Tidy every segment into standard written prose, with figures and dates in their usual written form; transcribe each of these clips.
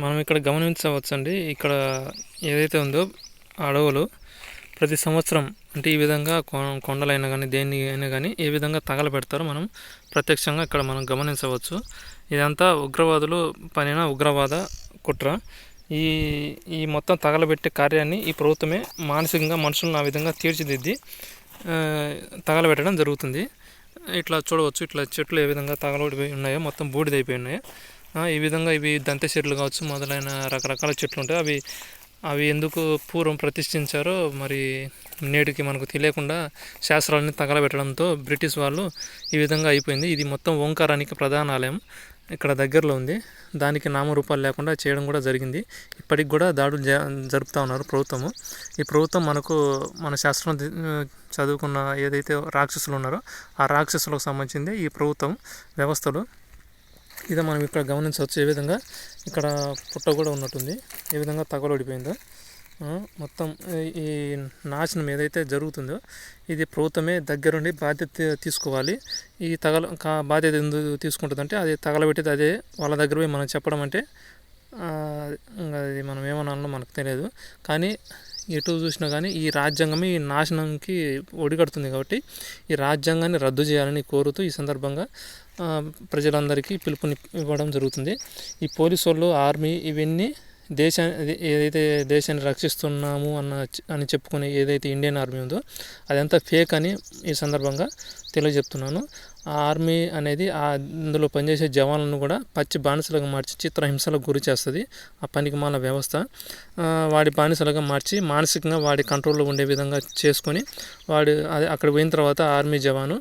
మనం ఇక్కడ గమనించవచ్చండి. ఇక్కడ ఏదైతే ఉందో అడవులు ప్రతి సంవత్సరం అంటే ఈ విధంగా కొండలైనా కానీ దేన్ని అయినా కానీ ఏ విధంగా తగలబెడతారో మనం ప్రత్యక్షంగా ఇక్కడ మనం గమనించవచ్చు. ఇదంతా ఉగ్రవాదులు పనిన ఉగ్రవాద కుట్ర. ఈ ఈ మొత్తం తగలబెట్టే కార్యాన్ని ఈ ప్రభుత్వమే మానసికంగా మనుషులను ఆ విధంగా తీర్చిదిద్ది తగలబెట్టడం జరుగుతుంది. ఇట్లా చూడవచ్చు, ఇట్లా చెట్లు ఏ విధంగా తగలబడిపోయి ఉన్నాయో, మొత్తం బూడిదైపోయి ఉన్నాయో. ఈ విధంగా ఇవి దంతె చెట్లు కావచ్చు, మొదలైన రకరకాల చెట్లు ఉంటాయి. అవి ఎందుకు పూర్వం ప్రతిష్ఠించారో మరి నేటికి మనకు తెలియకుండా శాస్త్రాలని తగలబెట్టడంతో బ్రిటిష్ వాళ్ళు ఈ విధంగా అయిపోయింది. ఇది మొత్తం ఓంకారానికి ప్రధాన ఆలయం ఇక్కడ దగ్గరలో ఉంది. దానికి నామరూపాలు లేకుండా చేయడం కూడా జరిగింది. ఇప్పటికి కూడా దాడులు జరుపుతూ ఉన్నారు ప్రభుత్వము. ఈ ప్రభుత్వం మన శాస్త్రం చదువుకున్న ఏదైతే రాక్షసులు ఉన్నారో ఆ రాక్షసులకు సంబంధించింది ఈ ప్రభుత్వం వ్యవస్థలు. ఇదే మనం ఇక్కడ గమనించవచ్చు. ఏ విధంగా ఇక్కడ పుట్ట కూడా ఉన్నట్టుంది, ఏ విధంగా తగలబడిపోయిందో. మొత్తం ఈ నాశనం ఏదైతే జరుగుతుందో ఇది ప్రభుత్వమే దగ్గరుండి బాధ్యత తీసుకోవాలి. ఈ బాధ్యత ఎందుకు తీసుకుంటుందంటే అది తగలబెట్టేది అదే వాళ్ళ దగ్గర పోయి మనం చెప్పడం అంటే అది మనం ఏమనాలో మనకు తెలియదు. కానీ ఎటు చూసినా కానీ ఈ రాజ్యాంగమే ఈ నాశనంకి ఒడిగడుతుంది. కాబట్టి ఈ రాజ్యాంగాన్ని రద్దు చేయాలని కోరుతూ ఈ సందర్భంగా ప్రజలందరికీ పిలుపుని ఇవ్వడం జరుగుతుంది. ఈ పోలీసు వాళ్ళు, ఆర్మీ ఇవన్నీ ఏదైతే దేశాన్ని రక్షిస్తున్నాము అని చెప్పుకునే ఏదైతే ఇండియన్ ఆర్మీ ఉందో అదంతా ఫేక్ అని ఈ సందర్భంగా తెలియజెప్తున్నాను. ఆ ఆర్మీ అనేది అందులో పనిచేసే జవాన్లను కూడా పచ్చి బానిసలుగా మార్చి చిత్రహింసలకు గురి చేస్తుంది. ఆ పనికిమాల వ్యవస్థ వాడి బానిసలుగా మార్చి మానసికంగా వాడి కంట్రోల్లో ఉండే విధంగా చేసుకొని అక్కడ పోయిన తర్వాత ఆర్మీ జవాను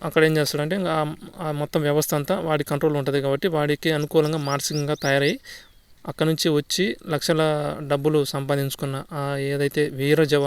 అక్కడ ఏం చేస్తాడంటే ఆ మొత్తం వ్యవస్థ అంతా వాడి కంట్రోల్లో ఉంటుంది. కాబట్టి వాడికి అనుకూలంగా మానసికంగా తయారై అక్కడ నుంచి వచ్చి లక్షల డబ్బులు సంపాదించుకున్న ఏదైతే వీర జవాన్